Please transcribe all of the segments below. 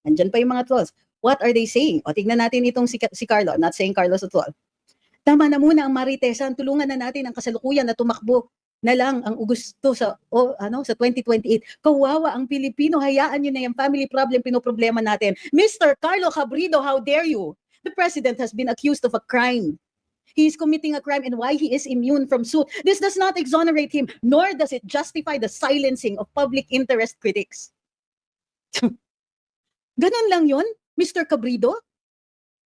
Andyan pa yung mga trolls. What are they saying? O tignan natin itong si Carlo. I'm not saying Carlos at all. Tama na muna ang maritesan. Tulungan na natin ang kasalukuyan na tumakbo na lang ang gusto sa sa 2028. Kawawa ang Pilipino. Hayaan nyo na yung family problem pinoproblema natin. Mr. Carlo Cabrido, how dare you? The president has been accused of a crime. He is committing a crime, and why he is immune from suit. This does not exonerate him, nor does it justify the silencing of public interest critics. Ganun lang yun, Mr. Cabrido?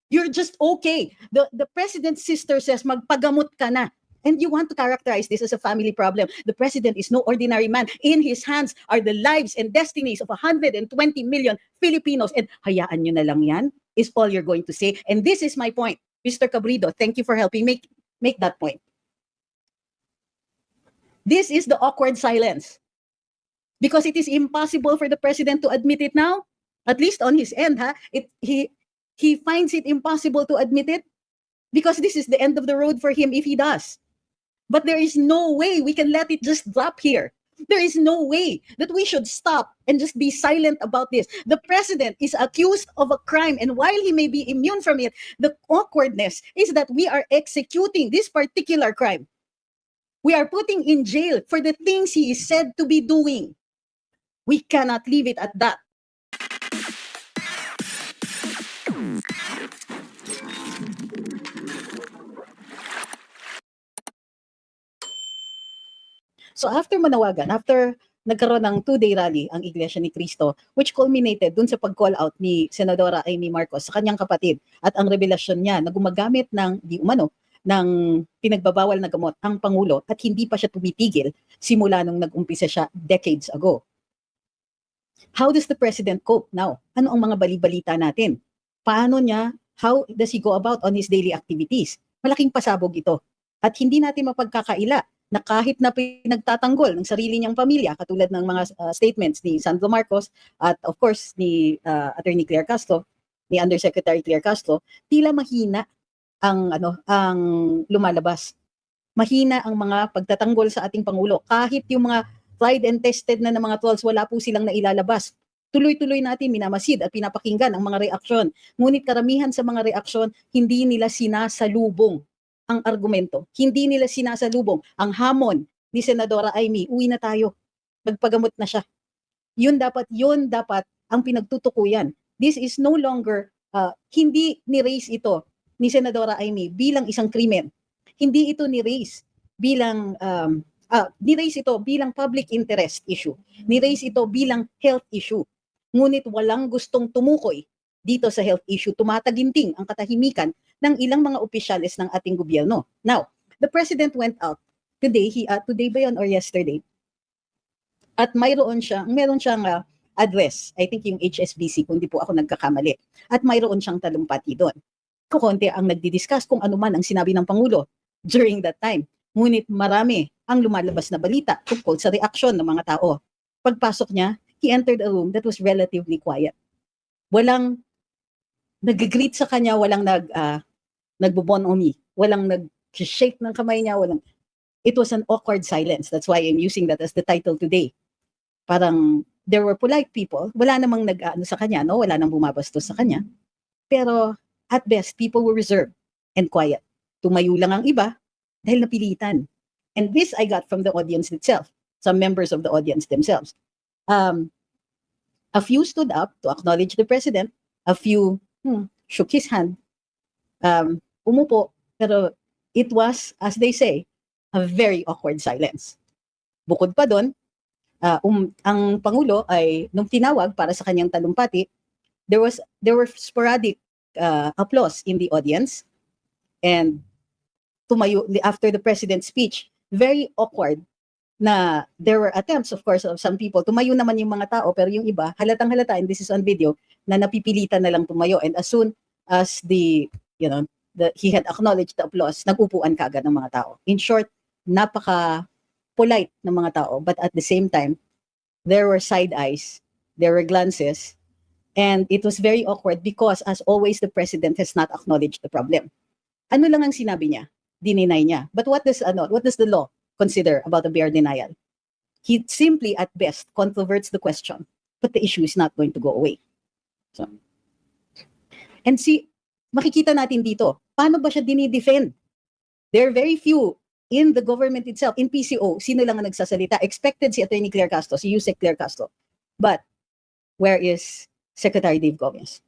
You're just okay. The president's sister says, magpagamot ka na. And you want to characterize this as a family problem. The president is no ordinary man. In his hands are the lives and destinies of 120 million Filipinos. And hayaan nyo na lang yan, is all you're going to say. And this is my point. Mr. Cabrido, thank you for helping make that point. This is the awkward silence. Because it is impossible for the president to admit it now, at least on his end, he finds it impossible to admit it because this is the end of the road for him if he does. But there is no way we can let it just drop here. There is no way that we should stop and just be silent about this. The president is accused of a crime, and while he may be immune from it, the awkwardness is that we are executing this particular crime. We are putting in jail for the things he is said to be doing. We cannot leave it at that. So after manawagan, after nagkaroon ng 2-day rally ang Iglesia ni Cristo, which culminated dun sa pag-call out ni Senadora Amy Marcos sa kanyang kapatid at ang revelasyon niya na gumagamit ng ng pinagbabawal na gamot ang Pangulo at hindi pa siya tumitigil simula nung nag-umpisa siya decades ago. How does the president cope now? Ano ang mga bali-balita natin? How does he go about on his daily activities? Malaking pasabog ito. At hindi natin mapagkakaila na kahit na pinagtatanggol ng sarili niyang pamilya, katulad ng mga statements ni Sandro Marcos at of course ni Attorney Claire Castro, ni Undersecretary Claire Castro, tila mahina ang lumalabas. Mahina ang mga pagtatanggol sa ating Pangulo. Kahit yung mga tried and tested na ng mga trolls, wala po silang nailalabas. Tuloy-tuloy natin minamasid at pinapakinggan ang mga reaksyon. Ngunit karamihan sa mga reaksyon, hindi nila sinasalubong ang argumento. Hindi nila sinasalubong ang hamon ni Senadora Amy. Uwi na tayo. Magpagamot na siya. Yun dapat ang pinagtutukuyan. This is no longer, hindi ni-raise ito ni Senadora Amy bilang isang krimen. Hindi ito ni-raise bilang, ni-raise ito bilang public interest issue. Ni-raise ito bilang health issue. Ngunit walang gustong tumukoy dito sa health issue. Tumataginting ang katahimikan ng ilang mga opisyales ng ating gobyerno. Now, the president went out today, today ba yun or yesterday? At meron siyang address, I think yung HSBC, kung di po ako nagkakamali. At mayroon siyang talumpati doon. Kukunti ang nagdi-discuss kung ano man ang sinabi ng Pangulo during that time. Ngunit marami ang lumalabas na balita tungkol sa reaksyon ng mga tao. Pagpasok niya, he entered a room that was relatively quiet. Walang nag-greet sa kanya, walang nagbo-bon omi, walang nag-shake ng kamay niya, it was an awkward silence. That's why I'm using that as the title today. Parang there were polite people, wala namang sa kanya, no? Wala nang bumabastos sa kanya. Pero at best, people were reserved and quiet. Tumayo lang ang iba dahil napilitan. And this I got from the audience itself, some members of the audience themselves. A few stood up to acknowledge the president, a few shook his hand, umupo, pero it was, as they say, a very awkward silence. Bukod pa doon, ang Pangulo ay, nung tinawag para sa kanyang talumpati, there were sporadic applause in the audience, and tumayo, after the president's speech, very awkward na there were attempts, of course, of some people. Tumayo naman yung mga tao, pero yung iba, halatang-halata, and this is on video, na napipilitan na lang tumayo. And as soon as he had acknowledged the applause, nag-upuan kaagad ng mga tao. In short, napaka-polite ng mga tao. But at the same time, there were side eyes, there were glances, and it was very awkward because, as always, the president has not acknowledged the problem. Ano lang ang sinabi niya? Dininay niya. But what does the law consider about a bare denial? He simply, at best, controverts the question, but the issue is not going to go away. So, and see, makikita natin dito, paano ba siya dinidefend? There are very few in the government itself, in PCO, sino lang ang nagsasalita? Expected si Attorney Claire Castro, si Yusek Claire Castro. But where is Secretary Dave Gomez?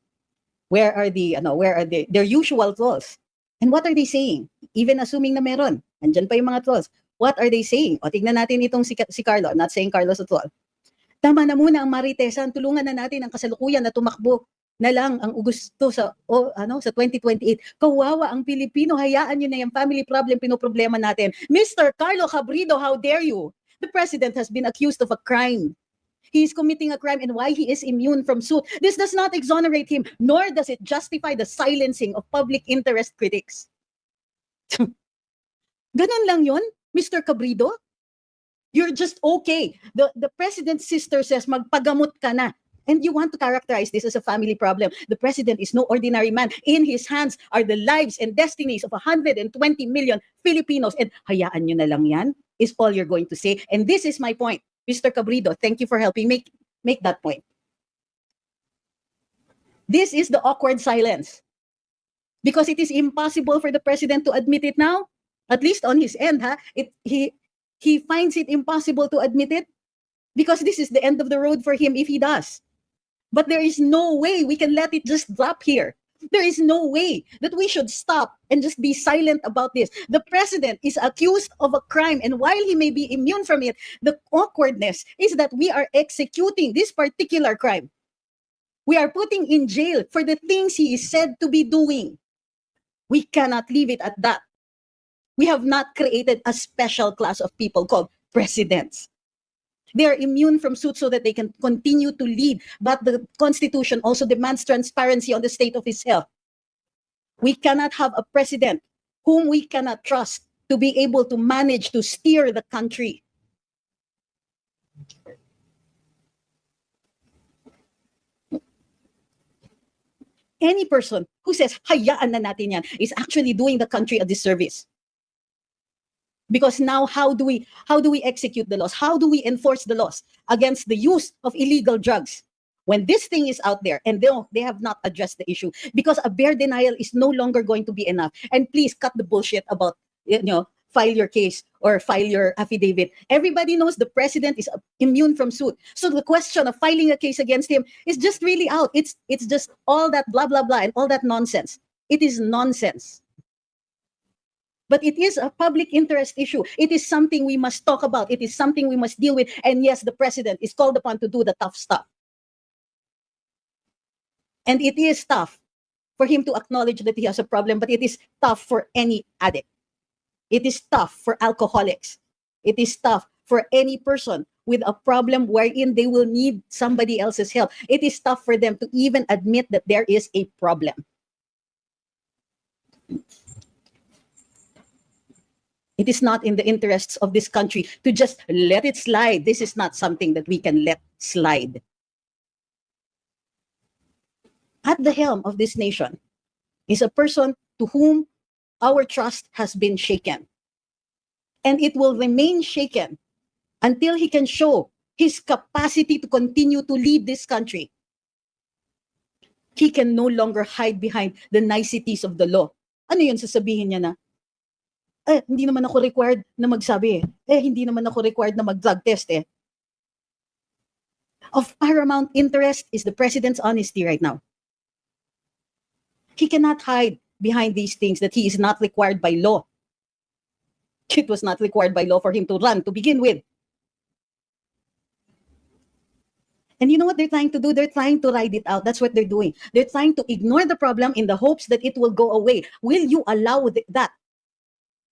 Where are their usual trolls? And what are they saying? Even assuming na meron, andyan pa yung mga trolls. What are they saying? O tignan natin itong si Carlo. I'm not saying Carlos at all. Tama na muna ang Maritesan, tulungan na natin ang kasalukuyan na tumakbo na lang ang gusto sa sa 2028. Kawawa ang Pilipino, hayaan niyo na yung family problem pinoproblema natin. Mr. Carlo Cabrido, how dare you? The president has been accused of a crime. He is committing a crime, and why he is immune from suit. This does not exonerate him, nor does it justify the silencing of public interest critics. Ganun lang yon, Mr. Cabrido? You're just okay. The president's sister says, magpagamot ka na. And you want to characterize this as a family problem. The president is no ordinary man. In his hands are the lives and destinies of 120 million Filipinos. And hayaan nyo na lang yan, is all you're going to say. And this is my point. Mr. Cabrido, thank you for helping make that point. This is the awkward silence. Because it is impossible for the president to admit it now, at least on his end, he finds it impossible to admit it because this is the end of the road for him if he does. But there is no way we can let it just drop here. There is no way that we should stop and just be silent about this. The president is accused of a crime, and while he may be immune from it, the awkwardness is that we are executing this particular crime. We are putting in jail for the things he is said to be doing. We cannot leave it at that. We have not created a special class of people called presidents. They are immune from suit so that they can continue to lead. But the Constitution also demands transparency on the state of his health. We cannot have a president whom we cannot trust to be able to manage to steer the country. Any person who says, hayaan na natin yan, is actually doing the country a disservice. Because now, how do we execute the laws? How do we enforce the laws against the use of illegal drugs? When this thing is out there and they have not addressed the issue, because a bare denial is no longer going to be enough. And please cut the bullshit about, file your case or file your affidavit. Everybody knows the president is immune from suit. So the question of filing a case against him is just really out. It's just all that blah, blah, blah and all that nonsense. It is nonsense. But it is a public interest issue. It is something we must talk about. It is something we must deal with. And yes, the president is called upon to do the tough stuff. And it is tough for him to acknowledge that he has a problem, but it is tough for any addict. It is tough for alcoholics. It is tough for any person with a problem wherein they will need somebody else's help. It is tough for them to even admit that there is a problem. It is not in the interests of this country to just let it slide. This is not something that we can let slide. At the helm of this nation is a person to whom our trust has been shaken. And it will remain shaken until he can show his capacity to continue to lead this country. He can no longer hide behind the niceties of the law. Ano yun, sasabihin niya na, hindi naman ako required na magsabi. Hindi naman ako required na mag-drug test. Of paramount interest is the president's honesty right now. He cannot hide behind these things that he is not required by law. It was not required by law for him to run to begin with. And you know what they're trying to do? They're trying to ride it out. That's what they're doing. They're trying to ignore the problem in the hopes that it will go away. Will you allow that?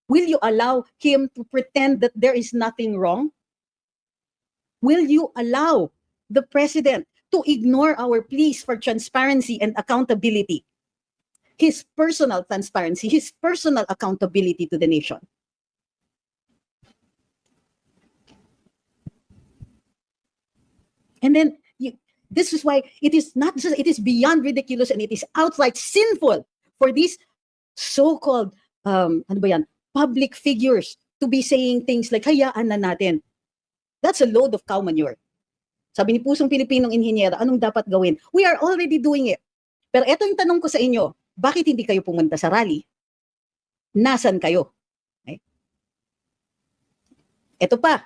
Will you allow him to pretend that there is nothing wrong? Will you allow the president to ignore our pleas for transparency and accountability? His personal transparency, his personal accountability to the nation. And then this is why it is not just, it is beyond ridiculous and it is outright sinful for these so-called public figures to be saying things like hayaan na natin. That's a load of cow manure. Sabi ni Pusong Pilipinong Inhinyera, anong dapat gawin? We are already doing it. Pero eto yung tanong ko sa inyo, bakit hindi kayo pumunta sa rally? Nasan kayo? Okay? Eto pa,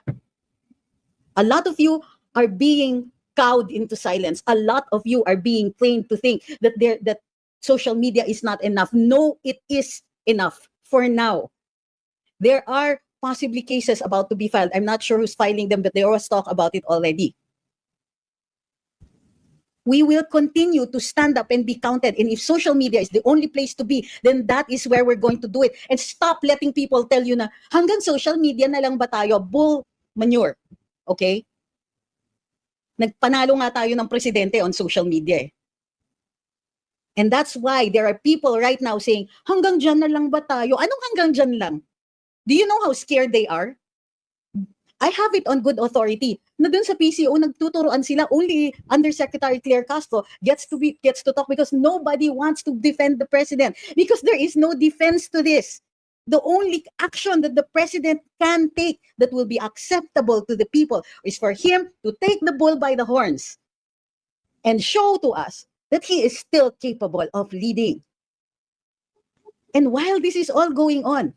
a lot of you are being cowed into silence. A lot of you are being trained to think that that social media is not enough. No, it is enough for now. There are possibly cases about to be filed. I'm not sure who's filing them, but they always talk about it already. We will continue to stand up and be counted. And if social media is the only place to be, then that is where we're going to do it. And stop letting people tell you na hanggang social media na lang ba tayo? Bull manure. Okay? Nagpanalo nga tayo ng presidente on social media eh. And that's why there are people right now saying, hanggang dyan na lang ba tayo? Anong hanggang dyan lang? Do you know how scared they are? I have it on good authority na dun sa PCO nagtuturoan sila, only Undersecretary Claire Castro gets to talk because nobody wants to defend the president because there is no defense to this. The only action that the president can take that will be acceptable to the people is for him to take the bull by the horns and show to us that he is still capable of leading. And while this is all going on,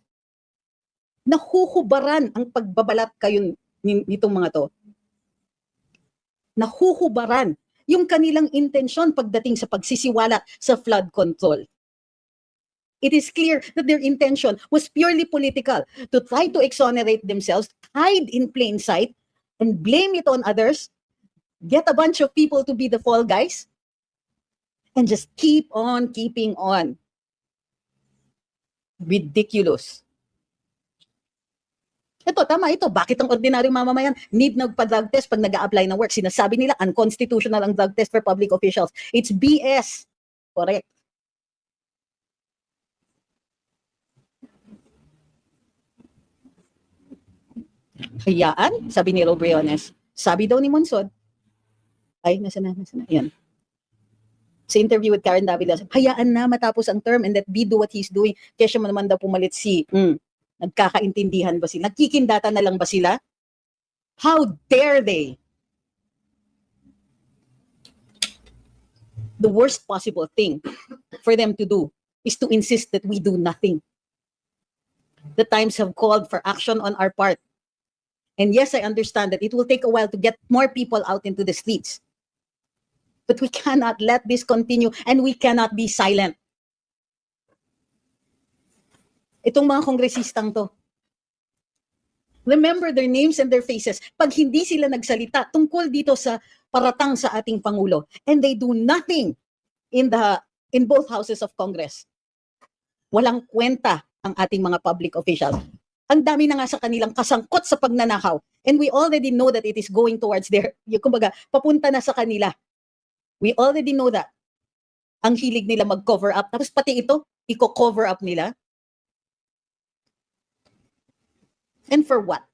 nahuhubaran ang pagbabalat kayo nitong mga to. Nahuhubaran yung kanilang intensyon pagdating sa pagsisiwalat sa flood control. It is clear that their intention was purely political, to try to exonerate themselves, hide in plain sight, and blame it on others, get a bunch of people to be the fall guys, and just keep on keeping on. Ridiculous. Ito, tama ito. Bakit ang ordinaryong mamamayan need nagpa-drug test pag nag-a-apply ng work? Sinasabi nila unconstitutional ang drug test for public officials. It's BS. Correct. Hayaan, sabi ni Robriones. Sabi daw ni Monsod, ay, nasa na, yan. Sa interview with Karen Davila, hayaan na matapos ang term and let B do what he's doing. Kaya siya naman daw pumalit si, nagkakaintindihan ba sila? Nagkikindata na lang ba sila? How dare they? The worst possible thing for them to do is to insist that we do nothing. The times have called for action on our part. And yes, I understand that it will take a while to get more people out into the streets. But we cannot let this continue and we cannot be silent. Itong mga kongresistang to, remember their names and their faces. Pag hindi sila nagsalita tungkol dito sa paratang sa ating Pangulo, and they do nothing in both houses of Congress, walang kwenta ang ating mga public officials. Ang dami na nga sa kanilang kasangkot sa pagnanakaw. And we already know that it is going towards kumbaga, papunta na sa kanila. We already know that. Ang hilig nila mag-cover up. Tapos pati ito, i-cover up nila. And for what?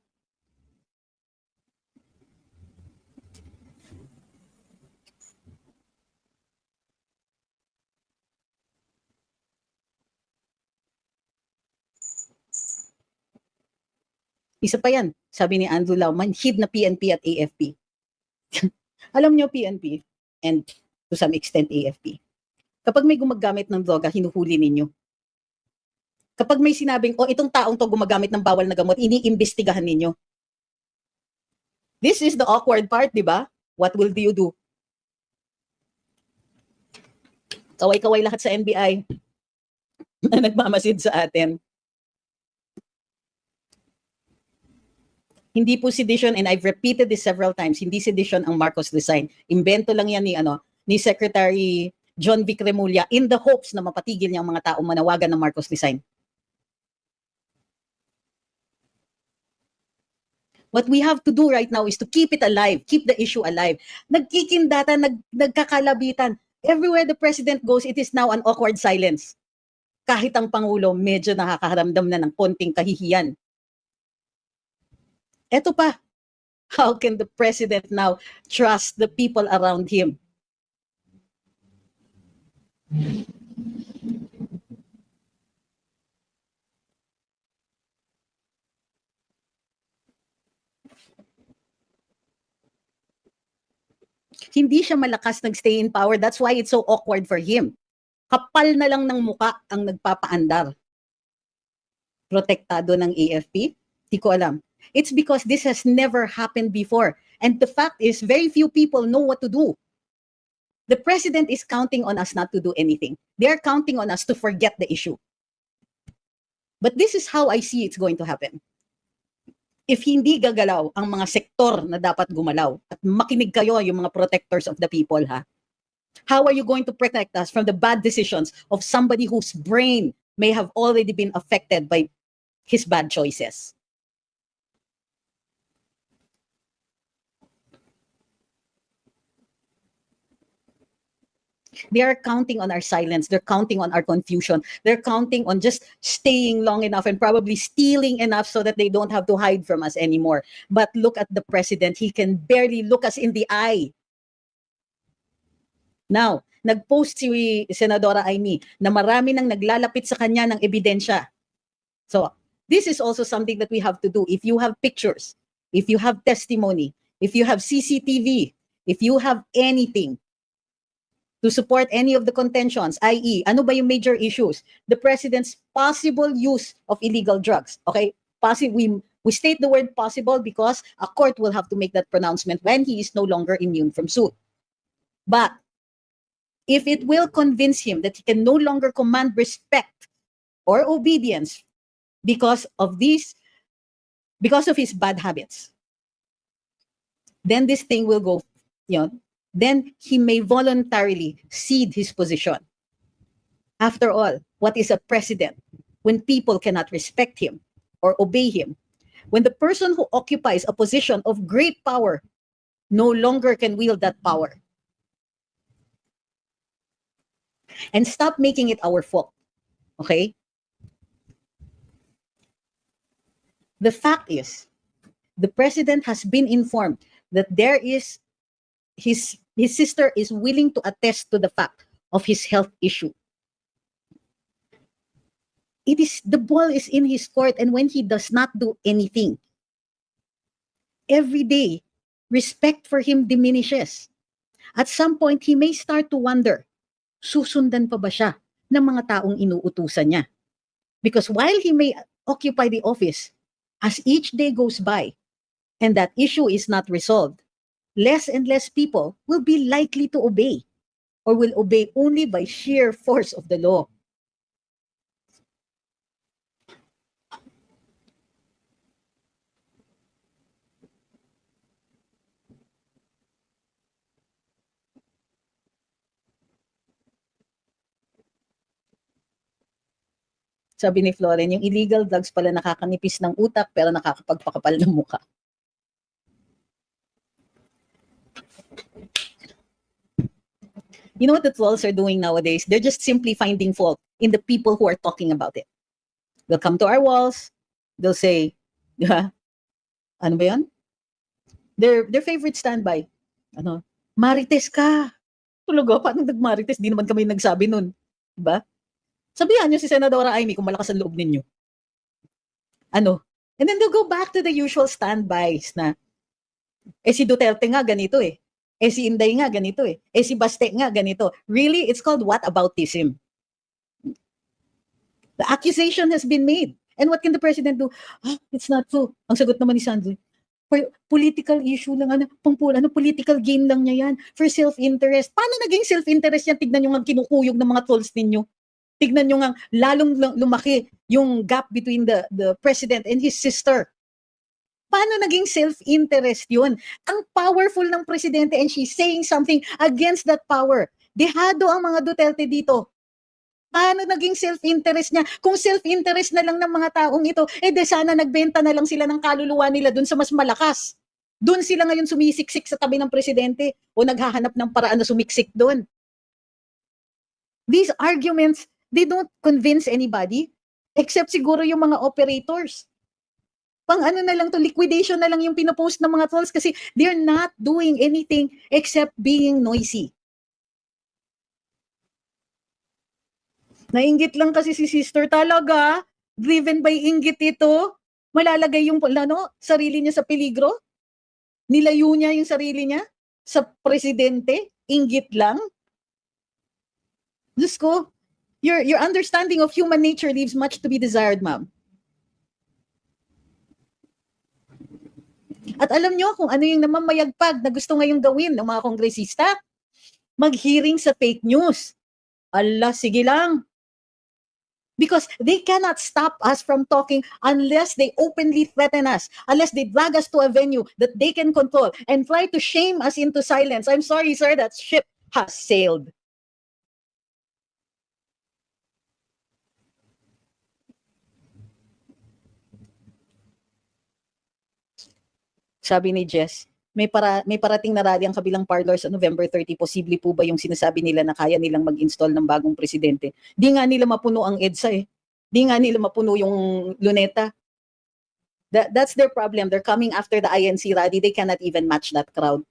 Isa pa yan, sabi ni Andrew Lau, manhid na PNP at AFP. Alam nyo, PNP, and to some extent AFP, kapag may gumagamit ng droga, hinuhuli ninyo. Kapag may sinabing, itong taong to gumagamit ng bawal na gamot, iniimbestigahan ninyo. This is the awkward part, di ba? What will you do? Kaway-kaway lahat sa NBI na nagmamasid sa atin. Hindi po sedition, and I've repeated this several times, hindi sedition ang Marcos resign. Imbento lang yan ni Secretary John Vic Remulla in the hopes na mapatigil niya ang mga taong manawagan ng Marcos resign. What we have to do right now is to keep it alive, keep the issue alive. Nagkikindata, nagkakalabitan. Everywhere the president goes, it is now an awkward silence. Kahit ang Pangulo, medyo nakakaramdam na ng konting kahihiyan. Eto pa, how can the president now trust the people around him? Hindi siya malakas nag-stay in power. That's why it's so awkward for him. Kapal na lang ng muka ang nagpapaandar. Protektado ng AFP? Di ko alam. It's because this has never happened before. And the fact is, very few people know what to do. The president is counting on us not to do anything. They are counting on us to forget the issue. But this is how I see it's going to happen. If hindi gagalaw ang mga sektor na dapat gumalaw, at makinig kayo yung mga protectors of the people, ha? How are you going to protect us from the bad decisions of somebody whose brain may have already been affected by his bad choices? They are counting on our silence. They're counting on our confusion. They're counting on just staying long enough and probably stealing enough so that they don't have to hide from us anymore. But look at the president. He can barely look us in the eye. Now, nag-post si Senadora Amy na marami nang naglalapit sa kanya ng ebidensya. So, this is also something that we have to do. If you have pictures, if you have testimony, if you have CCTV, if you have anything to support any of the contentions, i.e., ano ba yung major issues? The president's possible use of illegal drugs. Okay? We state the word possible because a court will have to make that pronouncement when he is no longer immune from suit. But if it will convince him that he can no longer command respect or obedience because of his bad habits, then this thing will go, then he may voluntarily cede his position. After all, what is a president when people cannot respect him or obey him? When the person who occupies a position of great power no longer can wield that power. And stop making it our fault. Okay? The fact is, the president has been informed that there is his sister is willing to attest to the fact of his health issue. The ball is in his court, and when he does not do anything, every day, respect for him diminishes. At some point, he may start to wonder, susundan pa ba siya ng mga taong inuutusan niya? Because while he may occupy the office, as each day goes by, and that issue is not resolved, less and less people will be likely to obey, or will obey only by sheer force of the law. Sabi ni Floren, yung illegal drugs pala nakakanipis ng utak pero nakakapagpakapal ng mukha. You know what the trolls are doing nowadays? They're just simply finding fault in the people who are talking about it. They'll come to our walls. They'll say, ano ba yan? Their favorite standby, Marites ka. Tulugo, paano nagmarites? Di naman kami nagsabi nun. Diba? Sabihan nyo si Senadora Amy kung malakas ang loob ninyo. And then they'll go back to the usual standbys na, si Duterte nga ganito si Inday nga ganito si Baste nga ganito. Really, it's called whataboutism. The accusation has been made. And what can the president do? It's not true. Ang sagot naman ni Sandro, political issue lang, political gain lang niya yan. For self-interest. Paano naging self-interest yan? Tignan nyo nga kinukuyog ng mga trolls ninyo. Tignan nyo nga, lalong lumaki yung gap between the president and his sister. Paano naging self-interest yun? Ang powerful ng presidente and she's saying something against that power. Dehado ang mga Duterte dito. Paano naging self-interest niya? Kung self-interest na lang ng mga taong ito, de sana nagbenta na lang sila ng kaluluwa nila dun sa mas malakas. Dun sila ngayon sumisiksik sa tabi ng presidente o naghahanap ng paraan na sumiksik dun. These arguments, they don't convince anybody except siguro yung mga operators. Pang na lang to, liquidation na lang yung pinopost ng mga trolls kasi they're not doing anything except being noisy. Nainggit lang kasi si sister talaga. Driven by inggit ito. Malalagay yung sarili niya sa peligro. Nilayo niya yung sarili niya. sa presidente? Inggit lang? Diyos ko, your understanding of human nature leaves much to be desired, ma'am. At alam nyo kung ano yung namamayagpag na gusto ngayong gawin ng mga kongresista? Mag-hearing sa fake news. Allah, sige lang. Because they cannot stop us from talking unless they openly threaten us, unless they drag us to a venue that they can control and try to shame us into silence. I'm sorry, sir, that ship has sailed. Sabi ni Jess, may parating na rally ang kabilang parlor sa November 30. Posible po ba yung sinasabi nila na kaya nilang mag-install ng bagong presidente? Di nga nila mapuno ang EDSA eh. Di nga nila mapuno yung Luneta. That's their problem. They're coming after the INC rally. They cannot even match that crowd.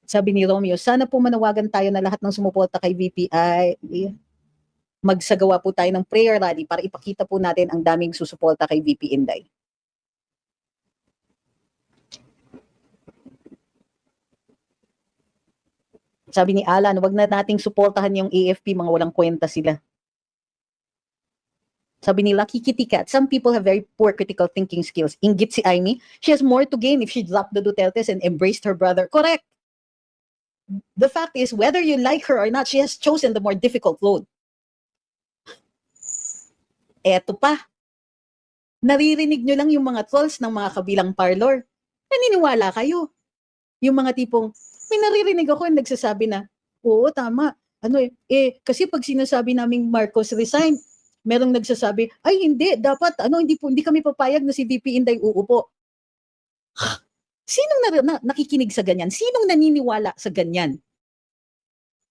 Sabi ni Romeo, sana po manawagan tayo na lahat ng sumuporta kay VPI. Magsagawa po tayo ng prayer rally para ipakita po natin ang daming susuporta kay VP Inday. Sabi ni Alan, wag na nating suportahan yung AFP, mga walang kwenta sila. Sabi ni Lucky Kitty Cat, some people have very poor critical thinking skills. Inggit si Amy, she has more to gain if she dropped the Dutertes and embraced her brother. Correct. The fact is, whether you like her or not, she has chosen the more difficult road. Eto pa, naririnig nyo lang yung mga trolls ng mga kabilang parlor. Naniniwala kayo. Yung mga tipong, may naririnig ako yung nagsasabi na, oo, tama. Kasi pag sinasabi naming Marcos resign, merong nagsasabi, ay hindi, dapat, hindi kami papayag na si VP Inday uupo. Sinong nakikinig sa ganyan? Sinong naniniwala sa ganyan?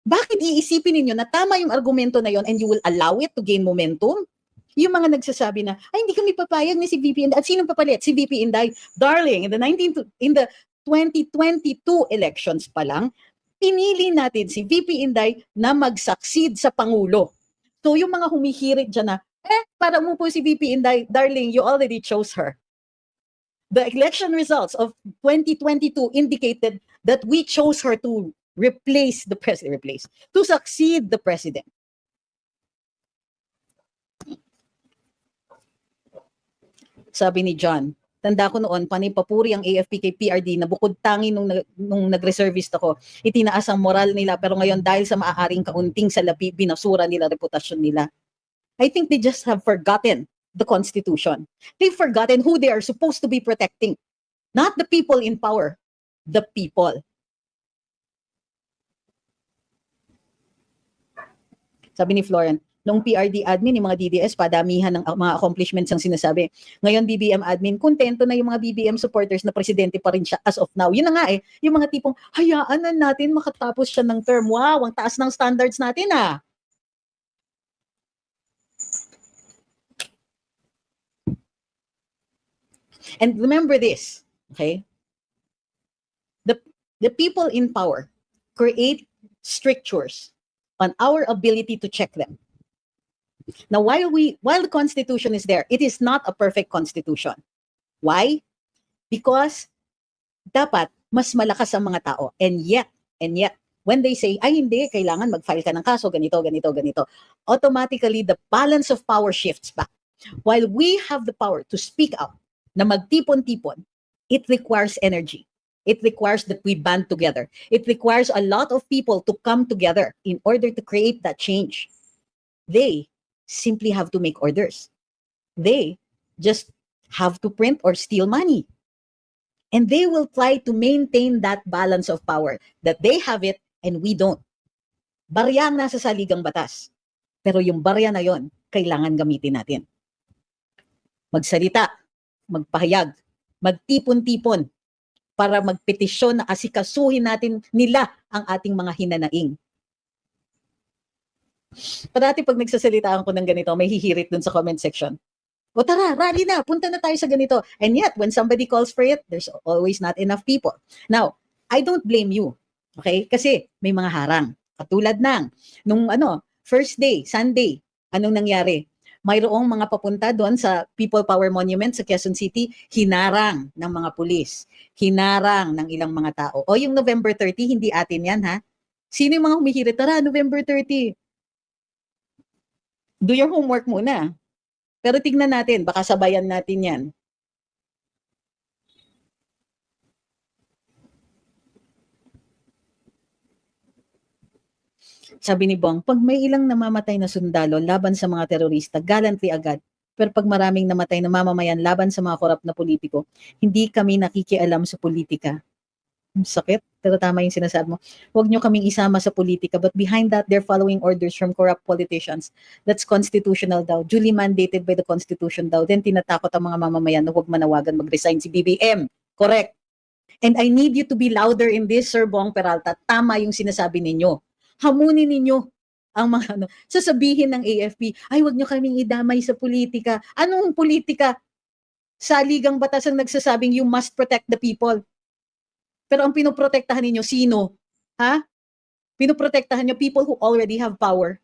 Bakit iisipin ninyo na tama yung argumento na yon and you will allow it to gain momentum? Yung mga nagsasabi na, ay hindi kami papayag ni si VP Inday. At sinong papalit? Si VP Inday. Darling, in the 2022 elections pa lang, pinili natin si VP Inday na mag-succeed sa Pangulo. So yung mga humihirit dyan na, para umupo si VP Inday, darling, you already chose her. The election results of 2022 indicated that we chose her to replace the president, to succeed the president. Sabi ni John, tanda ko noon, panay papuri ang AFP kay PRD na bukod tangi nung nag-reservist ako, itinaas ang moral nila, pero ngayon dahil sa maaaring kaunting salapi, binasura nila reputasyon nila. I think they just have forgotten the Constitution. They've forgotten who they are supposed to be protecting. Not the people in power, the people. Sabi ni Florian, nung PRD admin, yung mga DDS, padamihan ng mga accomplishments ang sinasabi. Ngayon, BBM admin, kontento na yung mga BBM supporters na presidente pa rin siya as of now. Yun na nga yung mga tipong, hayaan na natin makatapos siya ng term. Wow, ang taas ng standards natin ah. And remember this, okay? The people in power create strictures on our ability to check them. Now, while the Constitution is there, it is not a perfect Constitution. Why? Because dapat mas malakas ang mga tao. And yet, when they say, ay hindi, kailangan mag-file ka ng kaso, ganito, automatically the balance of power shifts back. While we have the power to speak out, na magtipon-tipon, it requires energy. It requires that we band together. It requires a lot of people to come together in order to create that change. They simply have to make orders. They just have to print or steal money. And they will try to maintain that balance of power, that they have it and we don't. Barya ang nasa saligang batas. Pero yung barya na yon, kailangan gamitin natin. Magsalita, magpahayag, magtipon-tipon, para magpetisyon na asikasuhin natin nila ang ating mga hinanaing. Parati pag nagsasalita ako ng ganito, may hihirit dun sa comment section. O tara, rally na, punta na tayo sa ganito. And yet, when somebody calls for it, there's always not enough people. Now, I don't blame you. Okay? Kasi may mga harang. Katulad ng, nung first day, Sunday, anong nangyari? Mayroong mga papunta doon sa People Power Monument sa Quezon City, hinarang ng mga pulis. Hinarang ng ilang mga tao. O yung November 30, hindi atin yan ha. Sino yung mga humihirit? Tara, November 30. Do your homework muna. Pero tignan natin, baka sabayan natin yan. Sabi ni Bong, pag may ilang namamatay na sundalo laban sa mga terorista, gallantly agad. Pero pag maraming namatay na mamamayan laban sa mga korap na politiko, hindi kami nakikialam sa politika. Sakit, pero tama yung sinasabi mo. Huwag nyo kaming isama sa politika, but behind that, they're following orders from corrupt politicians. That's constitutional daw. Duly mandated by the Constitution daw. Then tinatakot ang mga mamamayan na huwag manawagan mag-resign si BBM. Correct. And I need you to be louder in this, Sir Bong Peralta. Tama yung sinasabi ninyo. Hamunin ninyo ang mga sasabihin ng AFP, ay huwag nyo kaming idamay sa politika. Anong politika? Saligang batas ang nagsasabing you must protect the people. Pero ang pinoprotektahan ninyo, sino? Ha? Pinoprotektahan nyo people who already have power.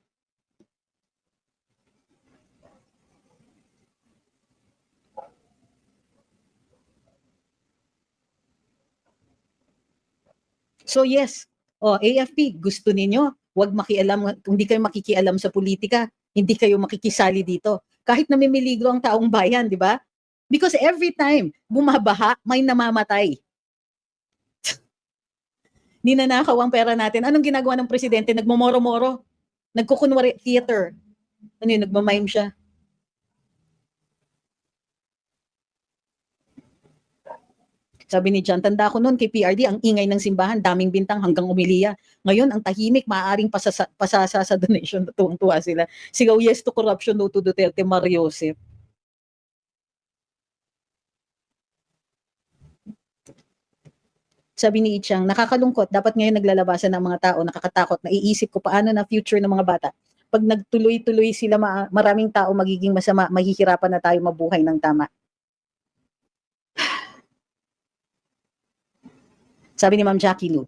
So yes, AFP, gusto ninyo, wag makialam, kung hindi kayo makikialam sa politika, hindi kayo makikisali dito. Kahit namimiligro ang taong bayan, di ba? Because every time bumabaha, may namamatay. Ninanakaw ang pera natin. Anong ginagawa ng presidente? Nagmomoro-moro. Nagkukunwari theater. Ano yun, nagmamime siya. Sabi ni John, tanda ko noon kay PRD, ang ingay ng simbahan, daming bintang hanggang umiliya. Ngayon, ang tahimik, maaaring pasasa sa donation. Tuwang-tuwa sila. Sigaw, yes to corruption, no to Duterte, Mariosep. Sabi ni Ichang, nakakalungkot, dapat ngayon naglalabasan ng mga tao, nakakatakot, naiisip ko paano na future ng mga bata. Pag nagtuloy-tuloy sila, maraming tao magiging masama, mahihirapan na tayo mabuhay ng tama. Sabi ni Ma'am Jackie Lou,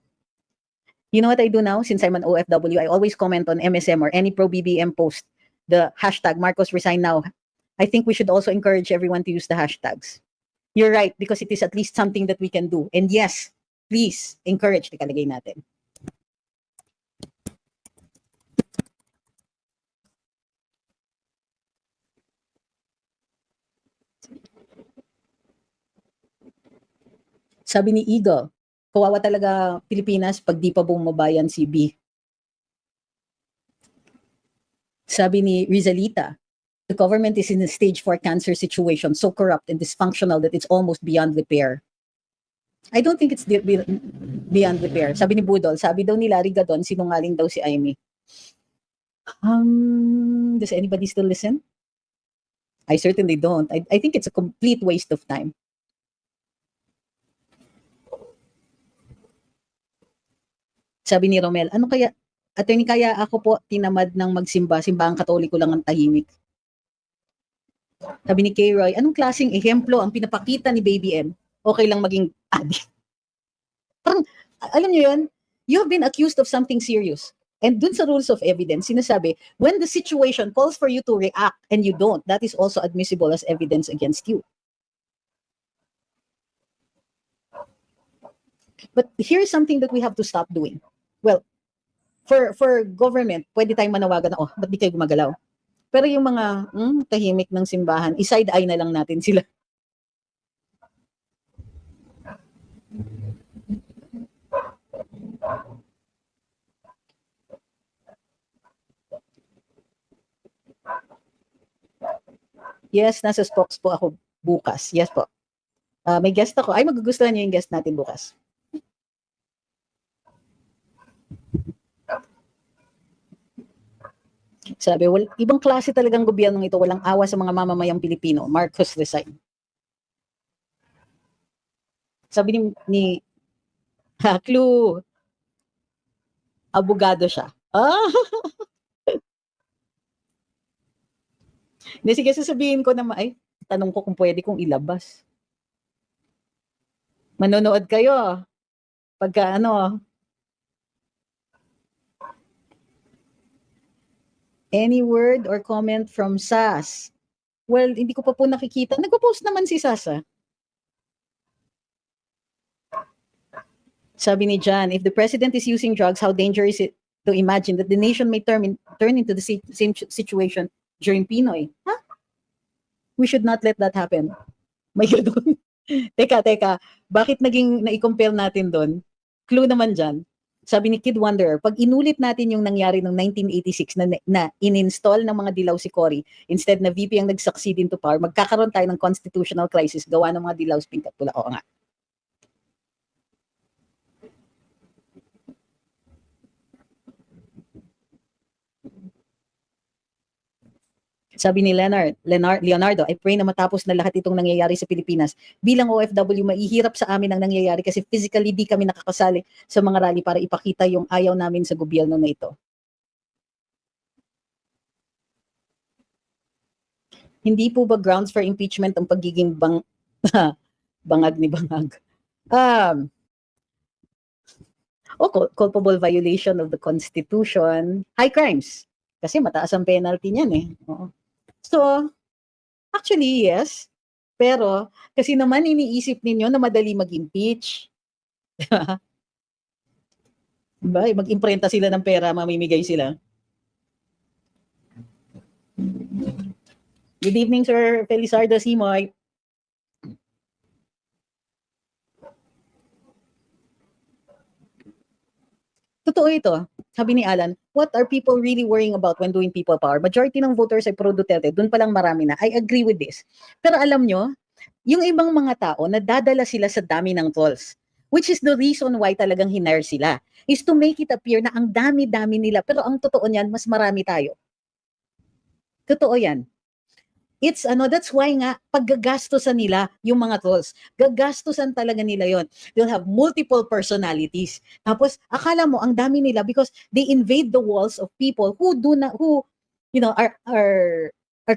you know what I do now? Since I'm an OFW, I always comment on MSM or any pro-BBM post, the hashtag Marcos resign now. I think we should also encourage everyone to use the hashtags. You're right, because it is at least something that we can do. And yes, please, encourage, ikalagay natin. Sabi ni Eagle, kawawa talaga Pilipinas pag di pa bumabayan si B. Sabi ni Rizalita, the government is in a stage 4 cancer situation, so corrupt and dysfunctional that it's almost beyond repair. I don't think it's beyond repair. Sabi ni Budol, sabi daw ni Larry Gadon, sinungaling daw si Amy. Does anybody still listen? I certainly don't. I think it's a complete waste of time. Sabi ni Romel, ano kaya, attorney, kaya ako po tinamad ng magsimba, simbahang katoliko lang ang tahimik. Sabi ni Kay Roy, anong klaseng ehemplo ang pinapakita ni Baby M? Okay lang maging addict. Parang, alam niyo yun, you have been accused of something serious. And dun sa rules of evidence, sinasabi, when the situation calls for you to react and you don't, that is also admissible as evidence against you. But here's something that we have to stop doing. Well, for government, pwede tayong manawagan na, ba't di kayo gumagalaw? Pero yung mga tahimik ng simbahan, iside-eye na lang natin sila. Yes, nasa Spokes po ako bukas. Yes po. May guest ako. Ay, magugustuhan niyo yung guest natin bukas. Sabi, ibang klase talagang gobyernong ito, walang awa sa mga mamamayang Pilipino. Marcos resign. Sabi ni Clue, abogado siya. Hindi, sige, sasabihin ko na, tanong ko kung pwede kong ilabas. Manonood kayo. Pagka any word or comment from Sas? Well, hindi ko pa po nakikita. Nagpo-post naman si Sas, ah. Sabi ni John, if the president is using drugs, how dangerous is it to imagine that the nation may turn into the same situation during Pinoy? Huh? We should not let that happen. May ganun. Teka. Bakit naging na-compare natin doon? Clue naman dyan. Sabi ni Kid Wanderer, pag inulit natin yung nangyari noong 1986 na in-install ng mga dilaw si Cory, instead na VP ang nag-succeed into power, magkakaroon tayo ng constitutional crisis gawa ng mga dilaw, pink at pula. Oo nga. Sabi ni Leonardo, I pray na matapos na lahat itong nangyayari sa Pilipinas. Bilang OFW, maihirap sa amin ang nangyayari kasi physically di kami nakakasali sa mga rally para ipakita yung ayaw namin sa gobyerno na ito. Hindi po ba grounds for impeachment ang pagiging bangag ni Bangag? Culpable violation of the Constitution, high crimes. Kasi mataas ang penalty niyan eh. Oo. So, actually, yes. Pero, kasi naman iniisip ninyo na madali mag-impeach. Diba? Mag-imprenta sila ng pera, mamimigay sila. Good evening, Sir Felizardo Simoy. Totoo ito. Sabi ni Alan, what are people really worrying about when doing people power? Majority ng voters ay pro Duterte. Doon pa lang marami na. I agree with this. Pero alam nyo, yung ibang mga tao, nadadala sila sa dami ng trolls. Which is the reason why talagang hinire sila. Is to make it appear na ang dami-dami nila. Pero ang totoo niyan, mas marami tayo. Totoo yan. It's that's why nga paggagastusan nila yung mga trolls. Gagastusan talaga nila yon. They'll have multiple personalities. Tapos akala mo ang dami nila because they invade the walls of people who are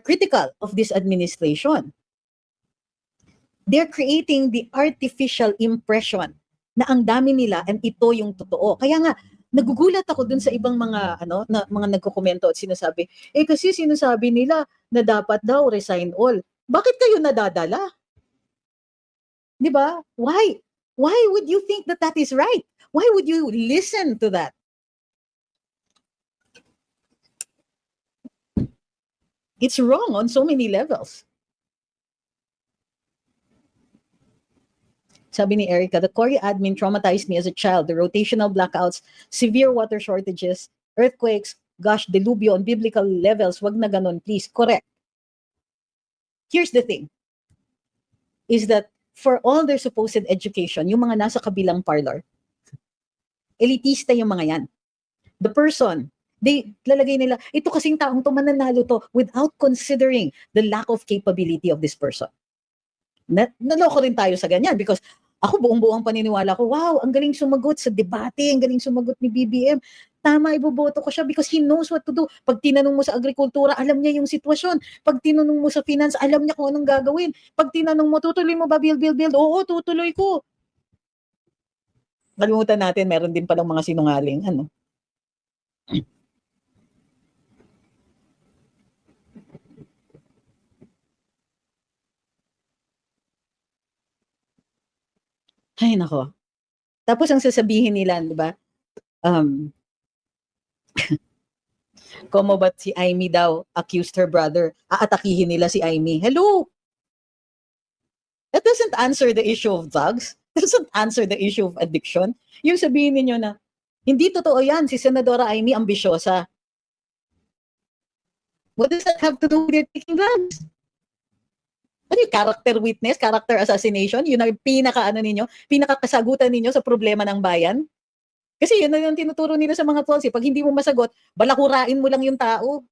critical of this administration. They're creating the artificial impression na ang dami nila and ito yung totoo. Kaya nga nagugulat ako dun sa ibang mga mga nagko-komento at sinasabi, kasi sinasabi nila na dapat daw resign all. Bakit kayo nadadala? 'Di ba? Why? Why would you think that that is right? Why would you listen to that? It's wrong on so many levels. Sabi ni Erica, the Cory admin traumatized me as a child. The rotational blackouts, severe water shortages, earthquakes, gosh, delubyo on biblical levels. Wag na ganon, please. Correct. Here's the thing, is that for all their supposed education, yung mga nasa kabilang parlor, elitista yung mga yan. The person, lalagay nila, ito kasing taong to mananalo to without considering the lack of capability of this person. Naloko rin tayo sa ganyan because ako buong-buong paniniwala ko, wow, ang galing sumagot sa debate, ang galing sumagot ni BBM. Tama, iboboto ko siya because he knows what to do. Pag tinanong mo sa agrikultura, alam niya yung sitwasyon. Pag tinanong mo sa finance, alam niya kung anong gagawin. Pag tinanong mo, tutuloy mo ba build? Oo, tutuloy ko. Kalimutan natin, meron din palang mga sinungaling. Ay, nako. Tapos ang sasabihin nila, di ba? Como ba't si Amy daw accused her brother, aatakihin nila si Amy. Hello! That doesn't answer the issue of drugs. Doesn't answer the issue of addiction. Yung sabihin niyo na, hindi totoo yan, si Senadora Amy ambisyosa. What does that have to do with your taking drugs? Ano yung character witness, character assassination? Yun ang pinakakasagutan ninyo sa problema ng bayan? Kasi yun na yung tinuturo nila sa mga trolls. Pag hindi mo masagot, balakurain mo lang yung tao.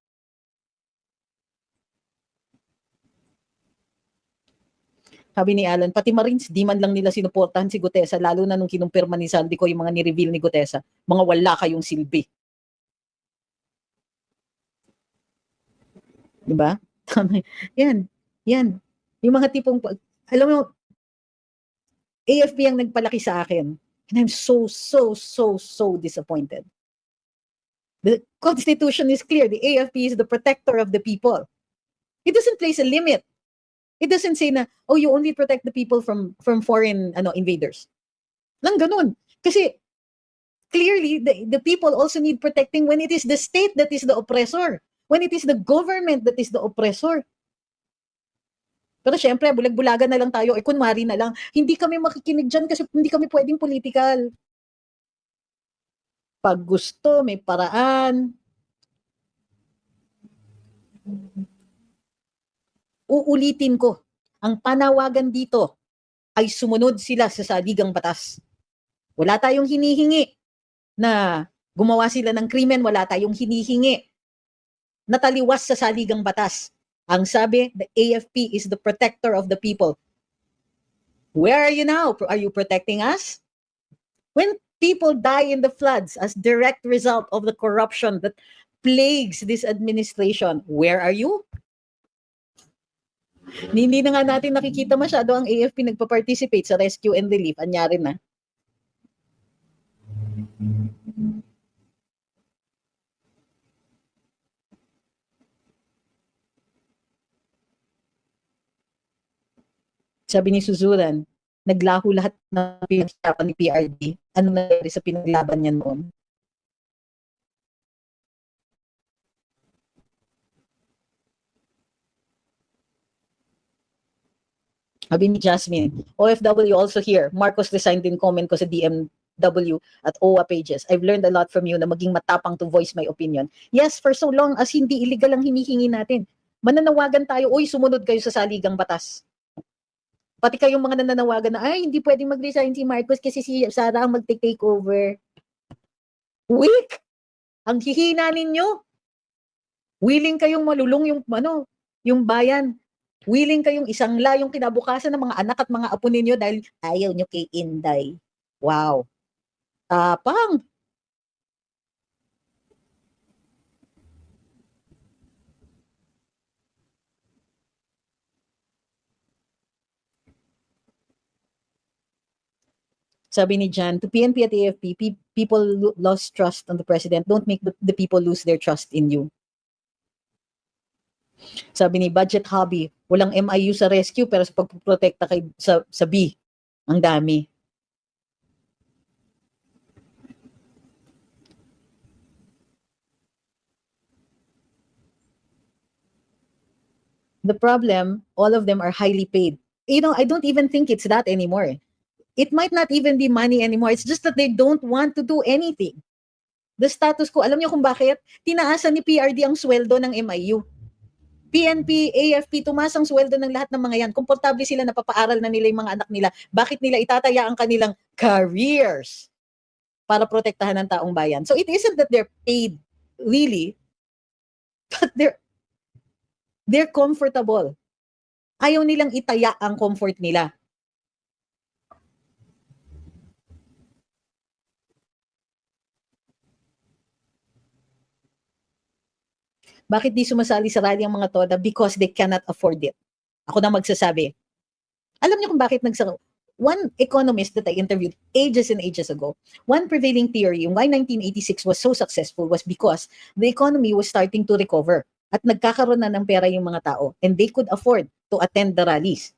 Sabi ni Alan, pati Marines, di man lang nila sinuportahan si Gutesa, lalo na nung kinumpirma ni Sandy ko yung mga ni-reveal ni Gutesa. Mga wala kayong silbi. Diba? Yan, yan. Yung mga tipong, alam mo, AFP ang nagpalaki sa akin. And I'm so, so, so, so disappointed. The Constitution is clear. The AFP is the protector of the people. It doesn't place a limit. It doesn't say na, oh, you only protect the people from foreign invaders. Lang ganun. Kasi clearly, the people also need protecting when it is the state that is the oppressor. When it is the government that is the oppressor. Pero syempre, bulag-bulagan na lang tayo, kunwari na lang, hindi kami makikinig dyan kasi hindi kami pwedeng political. Pag gusto, may paraan. Uulitin ko, ang panawagan dito ay sumunod sila sa saligang batas. Wala tayong hinihingi na gumawa sila ng krimen, wala tayong hinihingi na taliwas sa saligang batas. Ang sabi, the AFP is the protector of the people. Where are you now? Are you protecting us? When people die in the floods as direct result of the corruption that plagues this administration, where are you? Hindi na nga natin nakikita masyado ang AFP nagpa-participate sa rescue and relief. Anyari na. Sabi ni Suzuran, naglaho lahat ng pinagsapan ni PRD. Ano nangyari sa pinaglaban niya noon? Sabi ni Jasmine, OFW also here. Marcos resigned din comment ko sa DMW at OWA pages. I've learned a lot from you na maging matapang to voice my opinion. Yes, for so long as hindi illegal ang hinihingi natin. Mananawagan tayo, uy, sumunod kayo sa saligang batas. Pati kayong mga nananawagan na, ay, hindi pwedeng mag-resign si Marcos kasi si Sara ang mag-take over. Weak! Ang hihina ninyo. Willing kayong malulong yung bayan. Willing kayong isangla yung kinabukasan ng mga anak at mga apo ninyo dahil ayaw nyo kay Inday. Wow. Tapang. Sabi ni Jan, to PNP at AFP, people lost trust on the president. Don't make the people lose their trust in you. Sabi ni Budget Hobby, walang MIU sa rescue pero sa pagprotekta kay sa B, ang dami. The problem, all of them are highly paid. I don't even think it's that anymore. It might not even be money anymore. It's just that they don't want to do anything. The status quo, alam niyo kung bakit? Tinaasan ni PRD ang sweldo ng MIU. PNP, AFP, tumaas ang sweldo ng lahat ng mga yan. Komportable sila, napapaaral na nila yung mga anak nila. Bakit nila itataya ang kanilang careers para protektahan ng taong bayan? So it isn't that they're paid really, but they're comfortable. Ayaw nilang itaya ang comfort nila. Bakit di sumasali sa rally ang mga TODA? Because they cannot afford it. Ako na magsasabi. Alam niyo kung bakit one economist that I interviewed ages and ages ago, one prevailing theory why 1986 was so successful was because the economy was starting to recover at nagkakaroon na ng pera yung mga tao and they could afford to attend the rallies.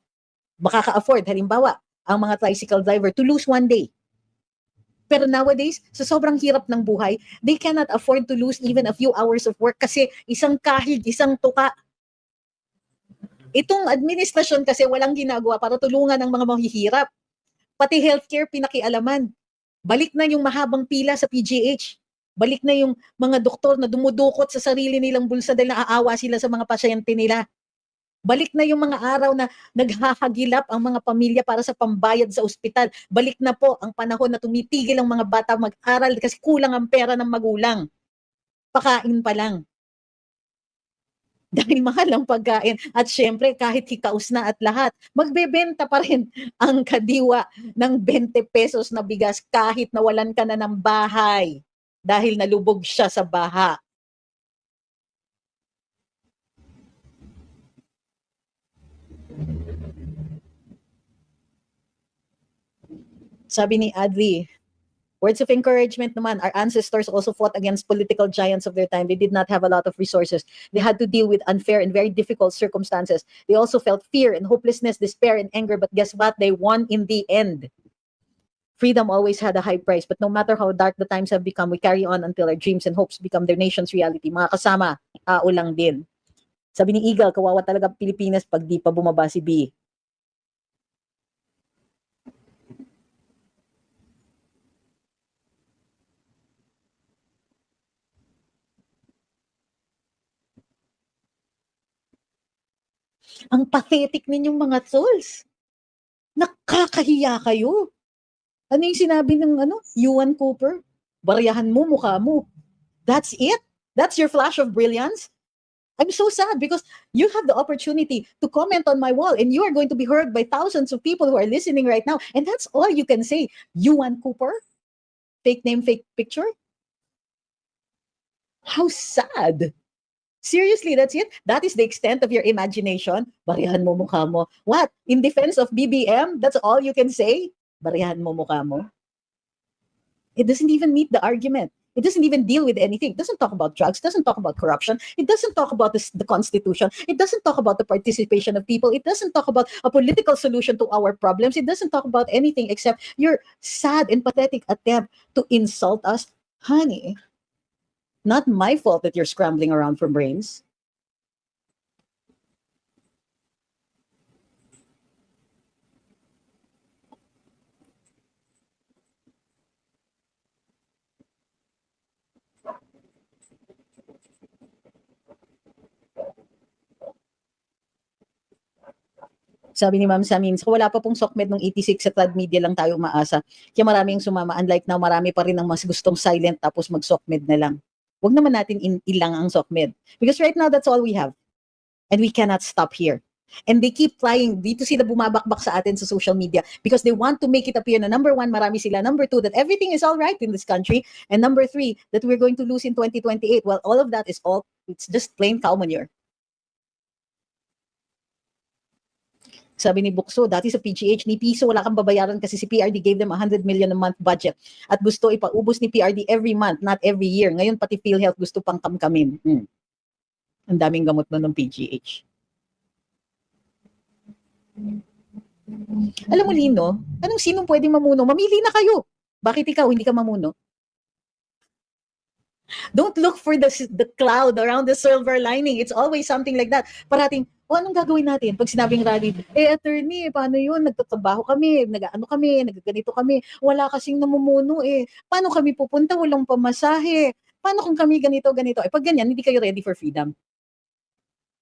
Makaka-afford, halimbawa, ang mga tricycle driver to lose one day. Pero nowadays, sa sobrang hirap ng buhay, they cannot afford to lose even a few hours of work kasi isang kahig, isang tuka. Itong administrasyon kasi walang ginagawa para tulungan ang mga mahihirap. Pati healthcare pinakialaman. Balik na yung mahabang pila sa PGH. Balik na yung mga doktor na dumudukot sa sarili nilang bulsa dahil naaawa sila sa mga pasyente nila. Balik na yung mga araw na naghahagilap ang mga pamilya para sa pambayad sa ospital. Balik na po ang panahon na tumitigil ang mga bata mag-aral kasi kulang ang pera ng magulang. Pakain pa lang. Dahil mahal ang pagkain. At syempre, kahit hikaos na at lahat, magbebenta pa rin ang kadiwa ng 20 pesos na bigas kahit nawalan ka na ng bahay dahil nalubog siya sa baha. Sabi ni Adli, words of encouragement naman. Our ancestors also fought against political giants of their time. They did not have a lot of resources. They had to deal with unfair and very difficult circumstances. They also felt fear and hopelessness, despair and anger. But guess what? They won in the end. Freedom always had a high price, but no matter how dark the times have become, we carry on until our dreams and hopes become their nation's reality. Mga kasama, ulang din. Sabi ni Eagle, kawawa talaga Pilipinas pag di pa bumaba si B. Ang pathetic ninyong mga trolls. Nakakahiya kayo. Ano yung sinabi ng Yuan Cooper? Bariyahan mo, mukha mo. That's it? That's your flash of brilliance? I'm so sad because you have the opportunity to comment on my wall and you are going to be heard by thousands of people who are listening right now. And that's all you can say. Yuan Cooper? Fake name, fake picture? How sad. Seriously, that's it? That is the extent of your imagination? Bariyahan mo mukha mo. What? In defense of BBM? That's all you can say? Bariyahan mo mukha mo? It doesn't even meet the argument. It doesn't even deal with anything. It doesn't talk about drugs. It doesn't talk about corruption. It doesn't talk about the Constitution. It doesn't talk about the participation of people. It doesn't talk about a political solution to our problems. It doesn't talk about anything except your sad and pathetic attempt to insult us. Honey, not my fault that you're scrambling around for brains. Sabi ni Ma'am Samin, so wala pa pong SOCMED nung 86 sa Trad Media lang tayo umaasa. Kaya maraming sumama. Unlike now, marami pa rin ang mas gustong silent tapos mag-SOCMED na lang. Huwag naman natin ilang ang SOCMED. Because right now, that's all we have. And we cannot stop here. And they keep trying, dito sila bumabakbak sa atin sa social media because they want to make it appear na number one, marami sila. Number two, that everything is all right in this country. And number three, that we're going to lose in 2028. Well, all of that is it's just plain cow manure. Sabi ni Bukso, dati sa PGH, ni piso wala kang babayaran kasi si PRD gave them 100 million a month budget. At gusto ipaubos ni PRD every month, not every year. Ngayon pati PhilHealth gusto pang kamkamin. Ang daming gamot na ng PGH. Alam mo, Lino, sinong pwedeng mamuno? Mamili na kayo. Bakit ikaw hindi ka mamuno? Don't look for the cloud around the silver lining. It's always something like that. Parating, anong gagawin natin? Pag sinabing rally, attorney, paano yun? Nagtatrabaho kami, nagaganito kami. Wala kasing namumuno Paano kami pupunta? Walang pamasahe. Paano kung kami ganito? Pag ganyan, hindi kayo ready for freedom.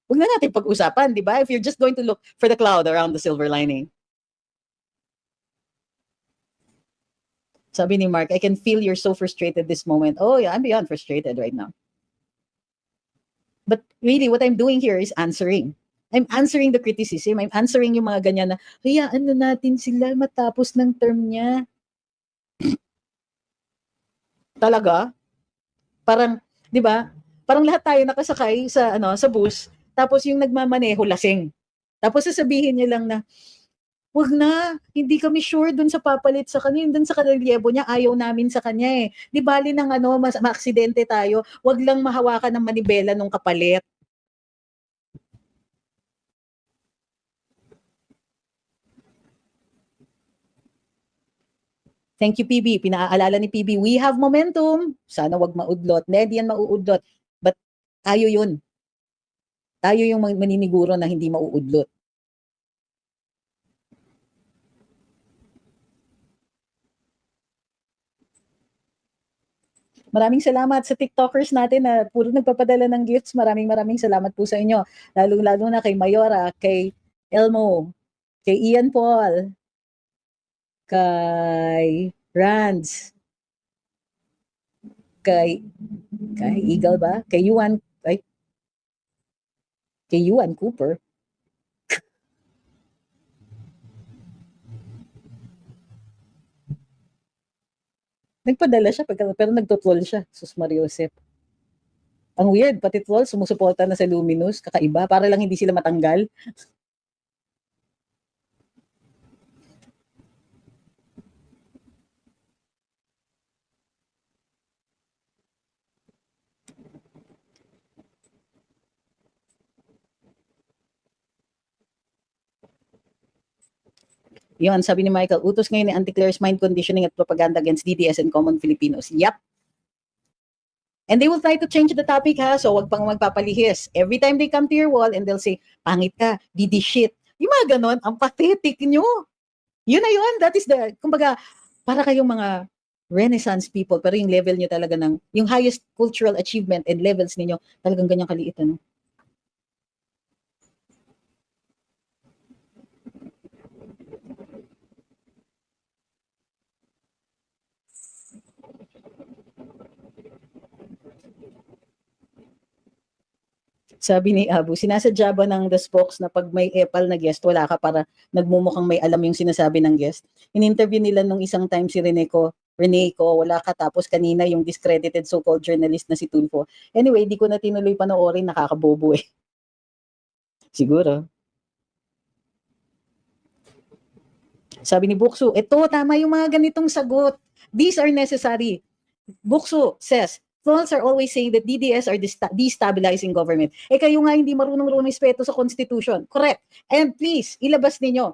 Huwag na natin pag-usapan, di ba? If you're just going to look for the cloud around the silver lining. Sabi ni Mark, I can feel you're so frustrated this moment. Oh yeah, I'm beyond frustrated right now. But really, what I'm doing here is answering. I'm answering the criticism. I'm answering yung mga ganyan na, hayaan na natin sila matapos ng term niya. Talaga? Parang, di ba? Parang lahat tayo nakasakay sa bus, tapos yung nagmamaneho lasing. Tapos sasabihin niya lang na, wag na, hindi kami sure dun sa papalit sa kanya, dun sa karelyebo niya, ayaw namin sa kanya Di bali ng maaksidente tayo, wag lang mahawakan ng manibela nung kapalit. Thank you, PB. Pinaalala ni PB, we have momentum. Sana wag maudlot. Hindi yan mauudlot. But tayo yun. Tayo yung maniniguro na hindi mauudlot. Maraming salamat sa TikTokers natin na puro nagpapadala ng gifts. Maraming salamat po sa inyo. Lalo na kay Mayora, kay Elmo, kay Ian Paul, kay Rands, kay Eagle ba? Kay Yuan Cooper. Nagpadala siya, pero nagtotroll siya. Sus Mariosep. Ang weird, pati troll, sumusuporta na sa Luminous. Kakaiba, para lang hindi sila matanggal. Yun, sabi ni Michael, utos ngayon ni Anti-Claire's mind conditioning at propaganda against DDS and common Filipinos. Yep. And they will try to change the topic, ha? So wag pang magpapalihis. Every time they come to your wall and they'll say, pangit ka, DD shit. Yung mga ganon, ang pathetic nyo. Yun na yun. That is the, kumbaga, para kayong mga Renaissance people, pero yung level nyo talaga ng, yung highest cultural achievement and levels ninyo, talagang ganyang kaliit, ano? Sabi ni Abu, sinasadya ba ng The Spokes na pag may epal na guest, wala ka para nagmumukhang may alam yung sinasabi ng guest? In-interview nila nung isang time si Rene ko, wala ka, tapos kanina yung discredited so-called journalist na si Tulfo. Anyway, di ko na tinuloy panoorin, nakakabobo eh. Siguro. Sabi ni Buksu, eto, tama yung mga ganitong sagot. These are necessary. Buksu says, trolls are always saying that DDS are destabilizing government. Eh kayo nga hindi marunong respeto sa Constitution. Correct. And please, ilabas ninyo.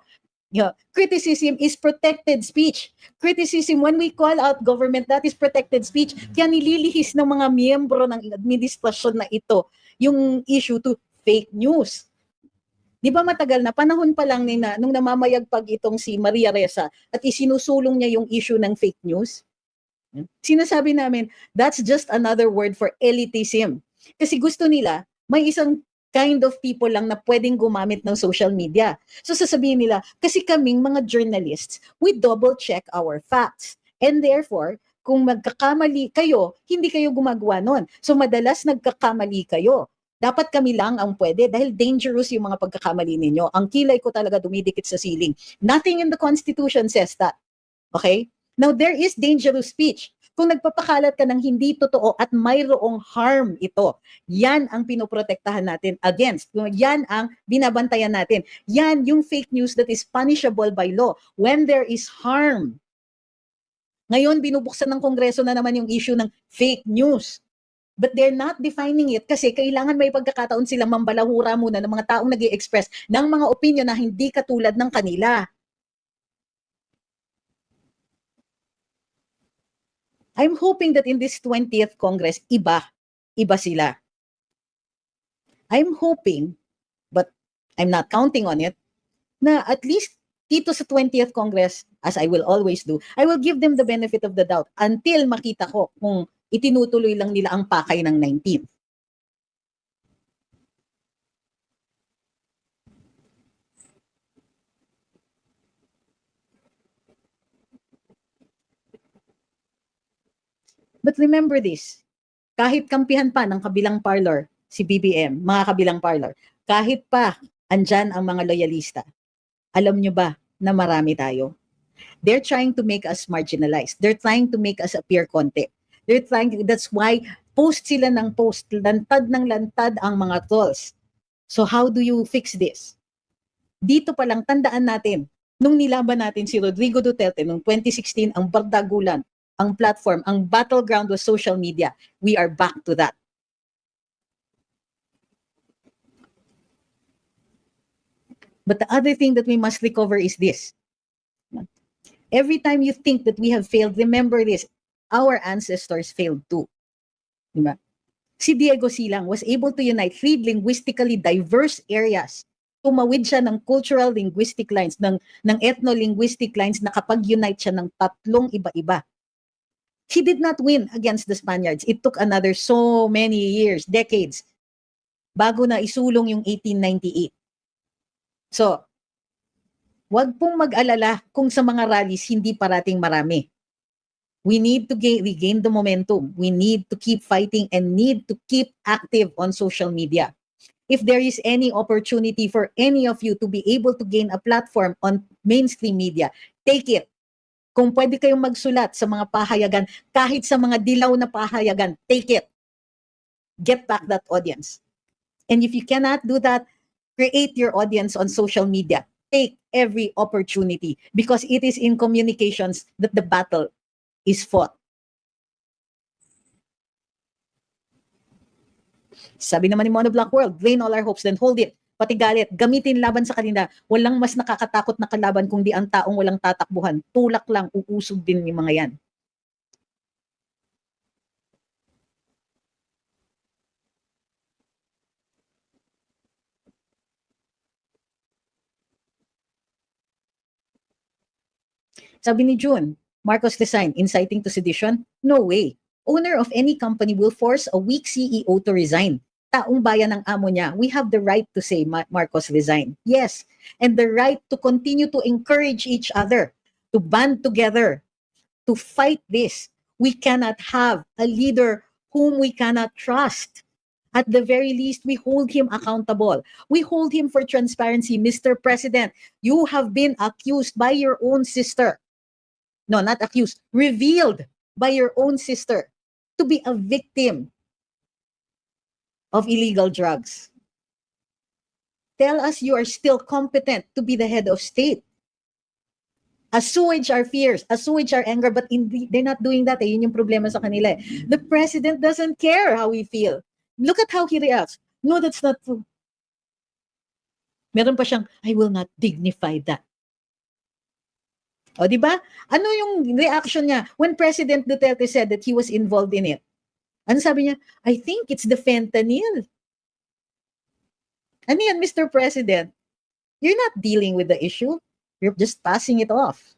Yeah. Criticism is protected speech. Criticism, when we call out government, that is protected speech. Kaya nililihis ng mga miyembro ng administrasyon na ito yung issue to fake news. Di ba matagal na, panahon pa lang nung namamayagpag itong si Maria Ressa at isinusulong niya yung issue ng fake news? Sinasabi namin, that's just another word for elitism. Kasi gusto nila, may isang kind of people lang na pwedeng gumamit ng social media. So sasabihin nila, kasi kaming mga journalists, we double check our facts. And therefore, kung magkakamali kayo, hindi kayo gumagawa nun. So madalas nagkakamali kayo. Dapat kami lang ang pwede dahil dangerous yung mga pagkakamali ninyo. Ang kilay ko talaga dumidikit sa ceiling. Nothing in the Constitution says that. Okay? Now, there is dangerous speech. Kung nagpapakalat ka ng hindi totoo at mayroong harm ito, yan ang pinoprotektahan natin against. Yan ang binabantayan natin. Yan yung fake news that is punishable by law when there is harm. Ngayon, binubuksan ng Kongreso na naman yung issue ng fake news. But they're not defining it kasi kailangan may pagkakataon silang mambalahura muna ng mga taong nag-i-express ng mga opinion na hindi katulad ng kanila. I'm hoping that in this 20th Congress, iba sila. I'm hoping, but I'm not counting on it, na at least dito sa 20th Congress, as I will always do, I will give them the benefit of the doubt until makita ko kung itinutuloy lang nila ang pakay ng 19th. But remember this, kahit kampihan pa ng kabilang parlor, si BBM, mga kabilang parlor, kahit pa andyan ang mga loyalista, alam nyo ba na marami tayo? They're trying to make us marginalized. They're trying to make us appear konti. That's why post sila ng post, lantad ng lantad ang mga trolls. So how do you fix this? Dito pa lang tandaan natin, nung nilaban natin si Rodrigo Duterte noong 2016, ang bardagulan, ang platform, ang battleground was social media. We are back to that. But the other thing that we must recover is this. Every time you think that we have failed, remember this, our ancestors failed too. Diba? Si Diego Silang was able to unite 3 linguistically diverse areas. Tumawid siya ng cultural linguistic lines, ng ethno-linguistic lines na kapag-unite siya ng 3 iba-iba. He did not win against the Spaniards. It took another so many years, decades, bago na isulong yung 1898. So, wag pong mag-alala kung sa mga rallies hindi parating marami. We need to regain the momentum. We need to keep fighting and need to keep active on social media. If there is any opportunity for any of you to be able to gain a platform on mainstream media, take it. Kung pwede kayong magsulat sa mga pahayagan, kahit sa mga dilaw na pahayagan, take it. Get back that audience. And if you cannot do that, create your audience on social media. Take every opportunity because it is in communications that the battle is fought. Sabi naman ni Monoblock World, drain all our hopes, then hold it. pati galit, gamitin laban sa kanila. Walang mas nakakatakot na kalaban kundi ang taong walang tatakbuhan. Tulak lang, uusog din yung mga yan. Sabi ni June, Marcos resign, inciting to sedition? No way. Owner of any company will force a weak CEO to resign. Taong bayan ang amo niya. We have the right to say Marcos resign. Yes. And the right to continue to encourage each other, to band together, to fight this. We cannot have a leader whom we cannot trust. At the very least, we hold him accountable. We hold him for transparency. Mr. President, you have been accused by your own sister. No, not accused, revealed by your own sister to be a victim of illegal drugs. Tell us you are still competent to be the head of state. Assuage our fears, assuage our anger, but they're not doing that. Yun yung problema sa kanila. The president doesn't care how we feel. Look at how he reacts. No, that's not true. Meron pa siyang, I will not dignify that. O, di ba? Ano yung reaction niya when President Duterte said that he was involved in it? Ano sabi niya? I think it's the fentanyl. Ano yan, Mr. President? You're not dealing with the issue. You're just passing it off.